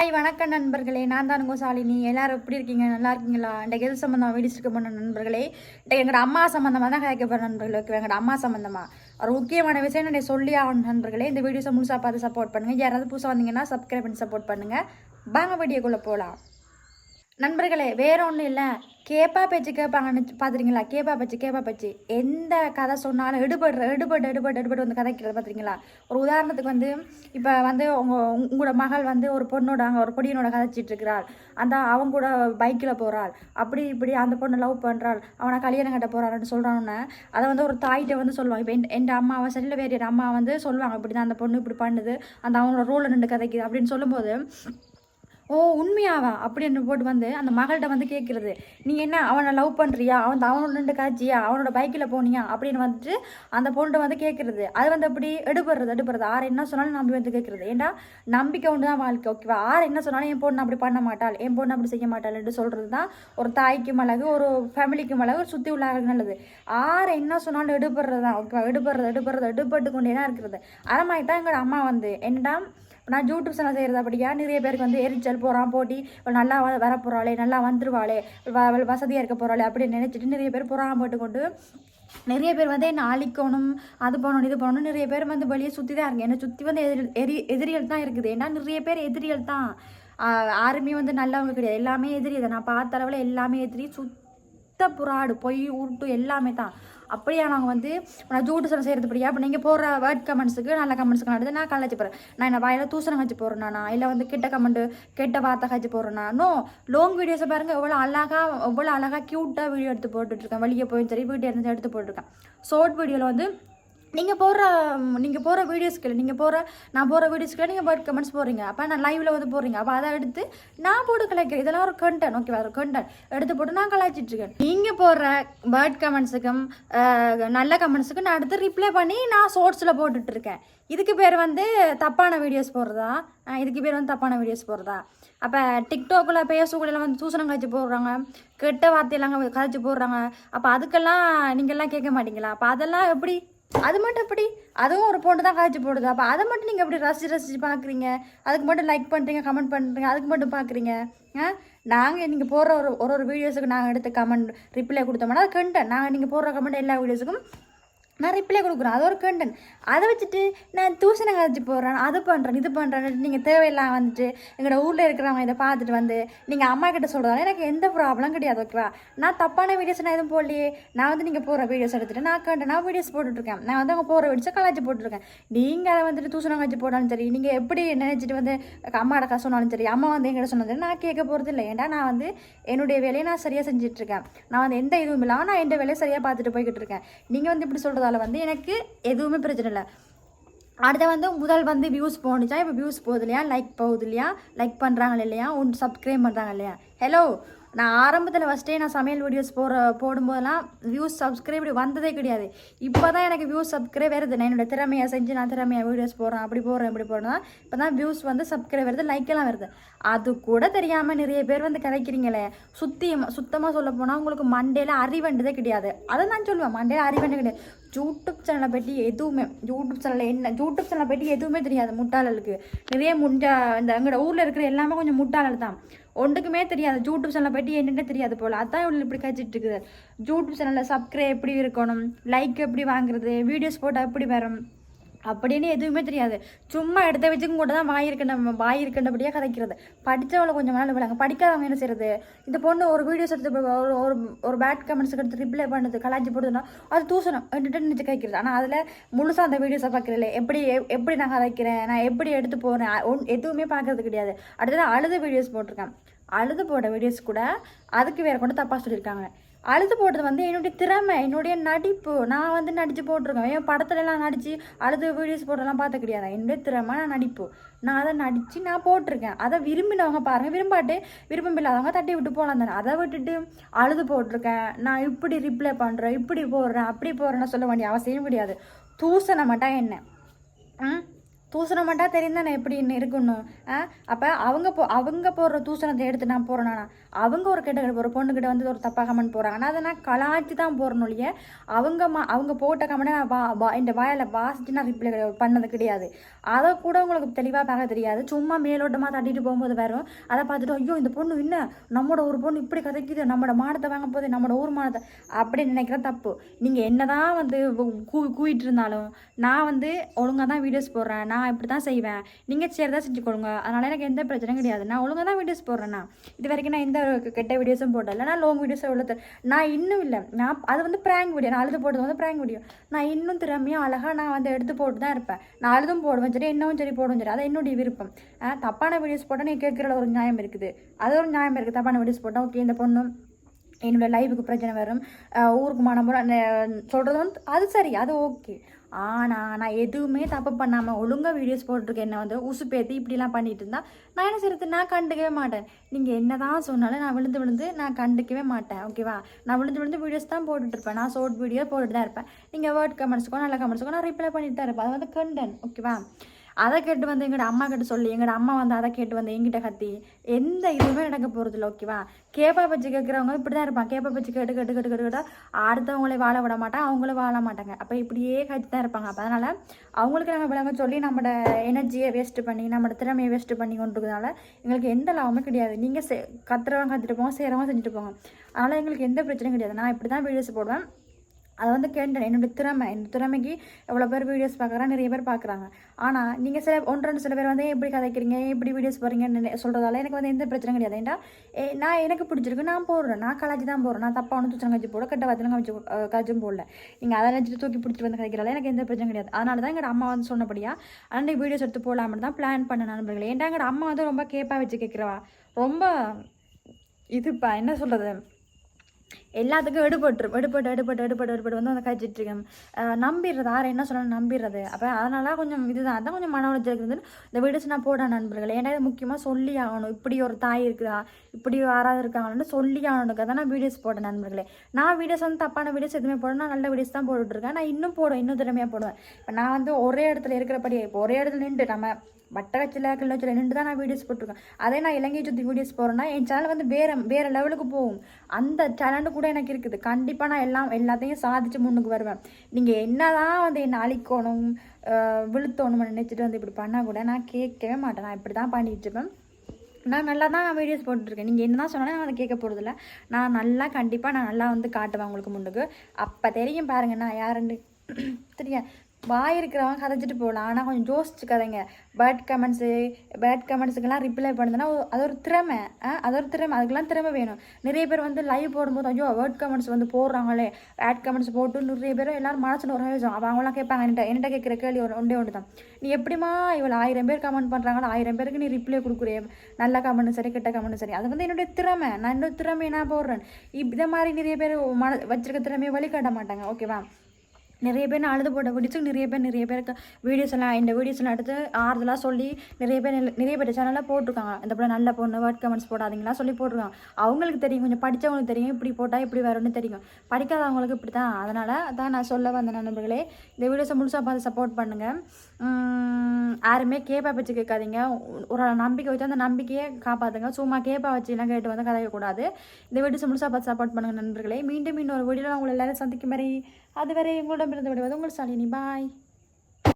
Hi வணக்கம் நண்பர்களே, நான் தான் உங்கள் சாலினி. எல்லாரும் எப்படி இருக்கீங்க? நல்லா இருக்கீங்களா? இன்றைக்கு எது சம்மந்தமாக வீடியோஸ்க்கு போன நண்பர்களே, இன்றைக்கு எங்களோட அம்மா சம்மந்தமாக தான் கேட்க போகிற நண்பர்களே. ஓகே, எங்களோட அம்மா சம்மந்தமாக ஒரு முக்கியமான விஷயம் நான் சொல்லி ஆகணும் நண்பர்களே. இந்த வீடியோஸை முழுசாக பார்த்து சப்போர்ட் பண்ணுங்கள். யாராவது புதுசாக வந்தீங்கன்னா சப்ஸ்கிரைப் பண்ணி சப்போர்ட் பண்ணுங்கள். வாங்க வீடியோக்குள்ளே போகலாம். நண்பர்களே, வேற ஒன்றும் இல்லை, கேப்பா பேச்சு கேட்பாங்கன்னு பார்த்துருங்களா? கேப்பா பேச்சு எந்த கதை சொன்னாலும் எடுபட்டு வந்து கதைக்கிறது பார்த்துருங்களா? ஒரு உதாரணத்துக்கு வந்து இப்போ வந்து உங்களோட மகள் வந்து ஒரு பொண்ணோட அங்கே ஒரு பொடியனோட கதைச்சிட்டு இருக்கிறாள். அவங்க கூட பைக்கில் போகிறாள், அப்படி இப்படி அந்த பொண்ணை லவ் பண்ணுறாள், அவனை கல்யாணம் கட்ட போகிறான்னு சொல்கிறான்னு அதை வந்து ஒரு தாய்கிட்ட வந்து சொல்லுவாங்க. இப்போ என் அம்மாவை சரியில் வேறு அம்மா வந்து சொல்லுவாங்க, இப்படி தான் அந்த பொண்ணு இப்படி பண்ணுது, அந்த அவங்களோட ரோலை நின்று கதைக்குது அப்படின்னு சொல்லும்போது, ஓ உண்மையாவா அப்படின்னு போட்டு வந்து அந்த மகள்கிட்ட வந்து கேட்குறது, நீ என்ன அவனை லவ் பண்ணுறியா, அவனோட நின்று காய்ச்சியா, அவனோட பைக்கில் போனியா அப்படின்னு வந்துட்டு அந்த பொண்ணு வந்து கேட்குறது. அது வந்து அப்படி எடுபடுறது ஆறு என்ன சொன்னாலும் நம்பி வந்து கேட்குறது. ஏன்டா நம்பிக்கை ஒன்று தான் வாழ்க்கை. ஓகேவா? ஆறு என்ன சொன்னாலும் என் பொண்ணு அப்படி பண்ண மாட்டாள், என் பொண்ணு அப்படி செய்ய மாட்டாள்ன்னு சொல்கிறது தான் ஒரு தாய்க்கு மிளகு, ஒரு ஃபேமிலிக்கு மிளகு, சுற்றி உள்ள நல்லது. ஆறு என்ன சொன்னாலும் எடுபடுறது தான். ஓகேவா? எடுபட்டு கொண்டே தான் இருக்கிறது. அது மாதிரி தான் எங்களோட அம்மா வந்து என்னடா, நான் யூடியூப் சேனல் செய்கிறது அப்படியா நிறைய பேருக்கு வந்து எரிச்சல் போகிறான், போட்டி நல்லா வர போகிறாளே, நல்லா வந்துருவாளே, வசதியாக இருக்க போகிறாளே அப்படின்னு நினச்சிட்டு நிறைய பேர் போட்டு கொண்டு நிறைய பேர் வந்து என்ன அழிக்கணும், அது பண்ணணும் இது பண்ணணும், நிறைய பேர் வந்து வெளியே சுற்றி தான் இருக்கு. என்னை சுற்றி வந்து எதிரிகள் தான் இருக்குது. ஏன்னா நிறைய பேர் எதிரிகள் தான். யாருமே வந்து நல்லவங்க கிடையாது, எல்லாமே எதிரி தான். நான் பார்த்த அளவில் எல்லாமே எதிரி, சுத்த புறாடு, பொய் உருட்டு எல்லாமே தான். அப்படியே நாங்கள் வந்து நான் ஜூட்டு சரம் செய்கிறது படியா. அப்போ நீங்கள் போகிற வேர்ட் கமெண்ட்ஸுக்கு நல்ல கமெண்ட்ஸுக்கு நடந்து நான் கலாச்சி போகிறேன். நான் என்ன வாயில் தூசணம் கழிச்சு போடுறேன்னா, இல்லை வந்து கெட்ட வார்த்தை கழிச்சு போடுறேன்னா? நோ, லாங் வீடியோஸை பாருங்கள், எவ்வளோ அழகாக க்யூட்டாக வீடியோ எடுத்து போட்டுட்ருக்கேன். வெளியே போய் சரி வீடியோ இருந்து எடுத்து போட்டுருக்கேன். ஷார்ட் வீடியோவில் வந்து நீங்கள் போகிற வீடியோஸ்க்கு நான் போகிற வீடியோஸ்க்கு நீங்கள் பேர்ட் கமெண்ட்ஸ் போடுறீங்க. அப்போ நான் லைவில் வந்து போடுறீங்க. அப்போ அதை எடுத்து நான் போட்டு கலாய்க்கிறேன். இதெல்லாம் ஒரு கண்டென்ட். ஓகேவா? ஒரு கண்டென்ட் எடுத்து போட்டு நான் கலாய்ச்சிட்ருக்கேன். நீங்கள் போடுற பேர்ட் கமெண்ட்ஸுக்கும் நல்ல கமெண்ட்ஸுக்கும் நான் எடுத்து ரிப்ளை பண்ணி நான் ஷார்ட்ஸில் போட்டுட்ருக்கேன். இதுக்கு பேர் வந்து தப்பான வீடியோஸ் போடுறதா? அப்போ டிக்டாக்கில் பேசுக்குள்ளெல்லாம் வந்து தூசணம் கழிச்சு போடுறாங்க, கெட்ட வார்த்தையெல்லாம் கழிச்சு போடுறாங்க. அப்போ அதுக்கெல்லாம் நீங்கள்லாம் கேட்க மாட்டீங்களா? அப்போ அதெல்லாம் எப்படி? அது மட்டும் எப்படி? அதுவும் ஒரு பொண்ணு தான் காய்ச்சி போடுது. அப்போ அதை மட்டும் நீங்கள் எப்படி ரசித்து பார்க்குறீங்க? அதுக்கு மட்டும் லைக் பண்ணுறீங்க, கமெண்ட் பண்ணுறீங்க, அதுக்கு மட்டும் பார்க்குறீங்க. நீங்கள் போடுற ஒரு வீடியோஸுக்கு நாங்கள் எடுத்து கமெண்ட் ரிப்ளை கொடுத்தோம்னா அது கண்டென்ட். நீங்கள் போடுற கமெண்ட் எல்லா வீடியோஸுக்கும் நான் ரிப்ளை கொடுக்குறேன், அது ஒரு கண்டென்ட். அதை வச்சுட்டு நான் தூசணை கழிச்சு போடுறேன், அது பண்ணுறேன் இது பண்ணுறேன்னு நீங்கள் தேவையில்லாம் வந்துட்டு எங்களோட ஊரில் இருக்கிறவங்க இதை பார்த்துட்டு வந்து நீங்கள் அம்மா கிட்ட சொல்கிறதால எனக்கு எந்த ப்ராப்ளம் கிடையாது. ஓகேவா? நான் தப்பான வீடியோஸ் நான் எதுவும் போடலையே. நான் வந்து நீங்கள் போகிற வீடியோஸ் எடுத்துகிட்டு நான் வீடியோஸ் போட்டுட்ருக்கேன். நான் வந்து அவங்க போகிற வீடியோஸை கலாச்சி போட்டுருக்கேன். நீங்கள் அதை வந்துட்டு தூசணை கழிச்சு போடாலும் சரி, நீங்கள் எப்படி நினச்சிட்டு வந்து அம்மாட காசு சொன்னாலும் சரி, அம்மா வந்து எங்கிட்ட சொன்னாலும் சரி, நான் கேட்க போகிறது இல்லை. ஏன்டா நான் வந்து என்னுடைய வேலையை நான் சரியாக செஞ்சிட்ருக்கேன். நான் வந்து எந்த இதுவும் இல்லாமல் நான் எந்த வேலையை சரியாக பார்த்துட்டு போய்கிட்டு இருக்கேன். நீங்கள் வந்து இப்படி சொல்கிறதால வந்து எனக்கு எதுவுமே பிரச்சனை இல்லை. அடுத்த வந்து முதல் வந்து வியூஸ் போணுச்சா, இப்போ வியூஸ் போகுது இல்லையா, லைக் போகுது இல்லையா, லைக் பண்ணுறாங்க இல்லையா, சப்ஸ்கிரைப் பண்ணுறாங்க இல்லையா? ஹலோ, நான் ஆரம்பத்தில் ஃபஸ்ட்டே நான் சமையல் வீடியோஸ் போடும்போதெல்லாம் வியூஸ் சப்ஸ்கிரைப் வந்ததே கிடையாது. இப்போ தான் எனக்கு வியூஸ் சப்ஸ்கிரைப் வருது. நான் என்னோடய திறமையை செஞ்சு நான் திறமையாக வீடியோஸ் போடுறேன், அப்படி போடுறேன். இப்போ தான் வியூஸ் வந்து சப்ஸ்கிரைப் வருது, லைக்கெல்லாம் வருது. அது கூட தெரியாமல் நிறைய பேர் வந்து கிடைக்கிறீங்களே. சுத்தமாக சொல்ல போனால் உங்களுக்கு மண்டேல அறிவண்டதே கிடையாது. அதை நான் சொல்லுவேன், மண்டேல அறிவண்டே கிடையாது. யூடியூப் சேனலை பற்றி எதுவுமே தெரியாது முட்டாளர்களுக்கு. நிறைய இந்த எங்களோட ஊரில் இருக்கிற எல்லாமே கொஞ்சம் முட்டாளர் தான். ஒன்றுக்குமே தெரியாது. யூடியூப் சேனலை பற்றி என்னென்ன தெரியாது போல். அதான் இவ்வளோ இப்படி கழிச்சிட்டு இருக்குது. யூடியூப் சேனலில் சப்ஸ்கிரைப் எப்படி இருக்கணும், லைக் எப்படி வாங்குறது, வீடியோஸ் போட்டால் எப்படி வரும் அப்படின்னு எதுவுமே தெரியாது. சும்மா எடுத்த வச்சுக்கும் கூட தான் வாய் இருக்கின்றபடியாக கதைக்கிறது. படித்தவளை கொஞ்சம் நாள் விளாங்க, படிக்காதவங்க என்ன செய்யறது? இந்த பொண்ணு ஒரு வீடியோஸ் எடுத்து ஒரு பேட் கமெண்ட்ஸுக்கு எடுத்து ரிப்ளை பண்ணுது, கலாச்சி போடுதுன்னா அது தூசணம் நினச்சி கதைக்கிறது. ஆனால் அதில் முழுசாக அந்த வீடியோஸை பார்க்குறதில்ல. எப்படி நான் கதைக்கிறேன், நான் எப்படி எடுத்து போகிறேன், எதுவுமே பார்க்கறது கிடையாது. அடுத்தது அழுது வீடியோஸ் போட்டிருக்கேன். அழுது போட்ட வீடியோஸ் கூட அதுக்கு வேறு கொண்டு தப்பாக சொல்லியிருக்காங்க. அழுது போட்டது வந்து என்னுடைய திறமை, என்னுடைய நடிப்பு. நான் வந்து நடித்து போட்டிருக்கேன். என் படத்துலலாம் நடித்து அழுது வீடியோஸ் போட்டெல்லாம் பார்த்த கிடையாது. என்னுடைய திறமை, நான் நடிப்பு. நான் அதை நடித்து நான் போட்டிருக்கேன். அதை விரும்பினவங்க பாருங்கள், விருப்பம் இல்லாதவங்க தட்டி விட்டு போகலாம் தானே. அதை விட்டுட்டு அழுது போட்டிருக்கேன், நான் இப்படி ரிப்ளை பண்ணுறேன், இப்படி போடுறேன், அப்படி போடுறேன்னு சொல்ல வேண்டிய அவசியம் கிடையாது. தூசண மாட்டா என்ன தூசணம் மட்டும் தெரியும் தானே எப்படின்னு இருக்கணும். அப்போ அவங்க போடுற தூசணத்தை எடுத்து நான் போகிறேன்னா அவங்க ஒரு ஒரு பொண்ணுக்கிட்ட வந்து ஒரு தப்பாக கமெண்ட் போடுறாங்கன்னா அதை நான் கலாய்ச்சி தான் போகிறேன்னு இல்லையே. அவங்க போட்ட கமெண்ட்டை நான் இந்த வாயில் வாசித்து நான் ரிப்ளை பண்ணது கிடையாது. அதை கூட உங்களுக்கு தெளிவாக பார்க்க தெரியாது. சும்மா மேலோட்டமாக தட்டிட்டு போகும்போது வரும். அதை பார்த்துட்டு ஐயோ இந்த பொண்ணு என்ன நம்மளோட ஒரு பொண்ணு இப்படி கதைக்குது, நம்மளோட மானத்தை வாங்க போகுது, நம்மளோட ஊர் மானத்தை அப்படின்னு நினைக்கிற தப்பு. நீங்கள் என்ன தான் வந்து கூவிட்டு இருந்தாலும் நான் வந்து ஒழுங்காக தான் வீடியோஸ் போடுறேன், நான் இப்படி தான் செய்வேன், நீங்கள் சரி தான் செஞ்சு கொடுங்க. அதனால் எனக்கு எந்த பிரச்சனையும் கிடையாது. நான் ஒழுங்காக தான் வீடியோஸ் போடுறேன்னா இது வரைக்கும் நான் எந்த கெட்ட வீடியோஸும் போடல. நான் லாங் வீடியோஸ் எவ்வளோ நான் இன்னும் இல்லை. நான் அது வந்து ப்ராங்க் வீடியோ, நான் அழுது போட்டது வந்து ப்ராங்க் வீடியோ. நான் இன்னும் திறமையாக அழகாக நான் வந்து எடுத்து போட்டு தான் இருப்பேன். நான் அழுதும் போடுவேன் சரி, என்னவும் சரி போடுவேன் சரி, அது என்னுடைய விருப்பம். தப்பான வீடியோஸ் போட்டால் நீ கேட்குற ஒரு நியாயம் இருக்குது, அது ஒரு நியாயம் இருக்குது. தப்பான வீடியோஸ் போட்டால் ஓகே இந்த பொண்ணு என்னோடய லைஃபுக்கு பிரச்சனை வரும், ஊருக்கு மானம் சொல்கிறது வந்து அது சரி, அது ஓகே. ஆனால் நான் எதுவுமே தப்பு பண்ணாமல் ஒழுங்காக வீடியோஸ் போட்டிருக்கேன். என்ன வந்து உசுப்பேற்றி இப்படிலாம் பண்ணிட்டு இருந்தால் நான் என்ன செய்யறது, நான் கண்டுக்கவே மாட்டேன். நீங்கள் என்ன தான் சொன்னாலும் நான் விழுந்து நான் கண்டுக்கவே மாட்டேன். ஓகேவா, நான் விழுந்து வீடியோஸ் தான் போட்டுட்ருப்பேன். நான் ஷார்ட் வீடியோ போட்டுட்டு தான் இருப்பேன். நீங்கள் வேர்ட் கமெண்ட்ஸுக்கோ நல்ல கமெண்ட்ஸுக்கோ நான் ரிப்ளை பண்ணிட்டு தான் இருப்பேன். அது வந்து கண்டென்ட். ஓகேவா, அதை கேட்டு வந்து எங்களோட அம்மா கிட்ட சொல்லி எங்களோட அம்மா வந்து அதை கேட்டு வந்து எங்கிட்ட கத்தி எந்த இதுவுமே நடக்க போகிறதில்ல. ஓகேவா, கேப்பா பச்சு கேட்குறவங்க இப்படி தான் இருப்பாங்க. கேப்பா பச்சு கேட்டு அடுத்தவங்களே வாழ விட மாட்டாங்க, அவங்களும் வாழ மாட்டாங்க. அப்போ இப்படியே கட்டி தான் இருப்பாங்க. அப்போ அதனால் அவங்களுக்கு நாங்கள் விளங்க சொல்லி நம்மளோட எனர்ஜியை வேஸ்ட்டு பண்ணி நம்மளோட திறமையை வேஸ்ட்டு பண்ணி கொண்டுருக்கிறதுனால எங்களுக்கு எந்த லாபமே கிடையாது. நீங்கள் கத்துறவங்க கற்றுட்டு போங்க, செய்கிறவங்க செஞ்சுட்டு போங்க. அதனால் எங்களுக்கு எந்த பிரச்சனையும் கிடையாது. நான் இப்படி தான் வீடியோஸ் போடுவேன். அதை வந்து கேட்டேன். என்னோடய திறமைக்கு எவ்வளோ பேர் வீடியோஸ் பார்க்குறாங்க, நிறைய பேர் பார்க்குறாங்க. ஆனால் நீங்கள் சில பேர் வந்து எப்படி கதைக்கிறீங்க, எப்படி வீடியோஸ் போகிறீங்கன்னு சொல்கிறதால எனக்கு வந்து எந்த பிரச்சனையும் கிடையாது. ஏன்டா நான் எனக்கு பிடிச்சிருக்கு, நான் போடுறேன், நான் கலாச்சி தான் போடுறேன். நான் தப்பாக ஒன்று தூச்சம் கட்சி போட கட்ட வாத்திலும் காய்ச்சும் போடல. நீங்கள் அதை நினச்சிட்டு தூக்கி பிடிச்சிட்டு வந்து கதைக்கிறால எனக்கு எந்த பிரச்சனையும் கிடையாது. அதனால தான் எங்கள் அம்மா வந்து சொன்னபடியா அன்றைக்கு வீடியோஸ் எடுத்து போடலாம்னு தான் பிளான் பண்ண நண்பர்களே. ஏன்டா எங்கள் அம்மா வந்து ரொம்ப கேப்பாக வச்சு கேட்குறவா, ரொம்ப இதுப்பா என்ன சொல்கிறது, எல்லாத்துக்கும் எடுபட்டு வந்து அந்த கழிச்சிட்ருக்கேன். நம்பிடுறது யாரை என்ன சொல்லணும், நம்பிடுறது. அப்போ அதனால கொஞ்சம் இதுதான் அதான் கொஞ்சம் மன உளைச்சல் இருக்குது. இந்த வீடியோஸ் நான் போட நண்பர்கள். ஏன்னா இது முக்கியமாக சொல்லி ஆகணும். இப்படி ஒரு தாய் இருக்குதா, இப்படி யாராவது இருக்காங்கன்னு சொல்லி ஆகணுக்கு தான் நான் வீடியோஸ் போட்டேன் நண்பர்களே. நான் வீடியோஸ் வந்து தப்பான வீடியோஸ் எதுவுமே போடணும், நான் நல்ல வீடியோஸ் தான் போட்டுட்ருக்கேன். நான் இன்னும் போடுவேன், இன்னும் திறமையாக போடுவேன். இப்போ நான் வந்து ஒரே இடத்துல இருக்கிறபடியே இப்போ ஒரே இடத்துல நின்று நம்ம வட்டக்கச்சில் கிள்ளச்சில் நின்று தான் நான் வீடியோஸ் போட்டிருக்கேன். அதே நான் இலங்கை சுற்றி வீடியோஸ் போகிறேன்னா என் சேனல் வந்து வேறு லெவலுக்கு போகும். அந்த சேனல் கூட எனக்கு இருக்குது. கண்டிப்பாக நான் எல்லாத்தையும் சாதிச்சு முன்னுக்கு வருவேன். நீங்கள் என்ன தான் வந்து என்னை அழிக்கணும் விழுத்தணும்னு நினச்சிட்டு வந்து இப்படி பண்ணால் கூட நான் கேட்கவே மாட்டேன். நான் இப்படி தான் பண்ணிகிட்டு இருப்பேன். நான் நல்லா தான் வீடியோஸ் போட்டுருக்கேன். நீங்கள் என்ன தான் சொன்னாலும் நான் அதை கேட்க போகிறதில்ல. நான் நல்லா வந்து காட்டுவேன் உங்களுக்கு முன்னுக்கு. அப்போ தெரியும் பாருங்கள் நான் யாருன்னு தெரியும். வாய் இருக்கிறவங்க கதைச்சிட்டு போகலாம், ஆனால் கொஞ்சம் யோசிச்சு கதைங்க. பேட் கமெண்ட்ஸுக்கெல்லாம் ரிப்ளை பண்ணுதுன்னா அது ஒரு திறமை. அதுக்கெல்லாம் திறமை வேணும். நிறைய பேர் வந்து லைவ் போடும்போது ஐயோ வேர்ட் கமெண்ட்ஸ் வந்து போடுறாங்களே, பேட் கமெண்ட்ஸ் போட்டு நிறைய பேர் எல்லோரும் மனசில் ஒரு விஷயம் அவங்களாம் கேட்பாங்க. என்கிட்ட கேட்குற கேள்வி ஒன்று தான், நீ எப்படிமா இவ்வளோ 1000 பேர் கமெண்ட் பண்ணுறாங்களோ 1000 பேருக்கு நீ ரிப்ளை கொடுக்குறே, நல்ல கமெண்ட் சரி கெட்ட கமெண்ட் சரி. அது வந்து என்னுடைய திறமை. நான் என்னோட திறமையை நான் போடுறேன். இதை மாதிரி நிறைய பேர் வச்சிருக்க திறமையை வழிகாட்ட மாட்டாங்க. ஓகேவா, நிறைய பேர் நான் அழுது போட்ட வீடியோஸுக்கு நிறைய பேருக்கு இந்த வீடியோஸ் எல்லாம் எடுத்து ஆறுதலாக சொல்லி நிறைய பேர் சேனலில் போட்டிருக்காங்க. இந்த போல் நல்ல பொண்ணு வேர்ட் கமெண்ட்ஸ் போடாதீங்களா சொல்லி போட்டிருக்காங்க. அவங்களுக்கு தெரியும், கொஞ்சம் படித்தவங்களுக்கு தெரியும் இப்படி போட்டால் இப்படி வரும்னு தெரியும். படிக்காதவங்களுக்கு இப்படி தான். அதனால் தான் நான் சொல்ல வந்த நண்பர்களே, இந்த வீடியோஸை முழுசாக பார்த்து சப்போர்ட் பண்ணுங்கள். யாருமே கேப்பா வச்சு கேட்காதீங்க. ஒரு நம்பிக்கை வச்சு அந்த நம்பிக்கையை காப்பாற்றுங்க. சும்மா கேப்பா வச்சுலாம் கேட்டு வந்து கதைக்கக்கூடாது. இந்த வீடியோஸை முழுசாக பார்த்து சப்போர்ட் பண்ணுங்கள் நண்பர்களே. மீண்டும் இன்னொரு வீடியோவில் உங்களை எல்லாரும் சந்திக்கும் வரை அதுவரை உங்களிடமிருந்து விடுவது உங்கள் சாலினி. பாய்.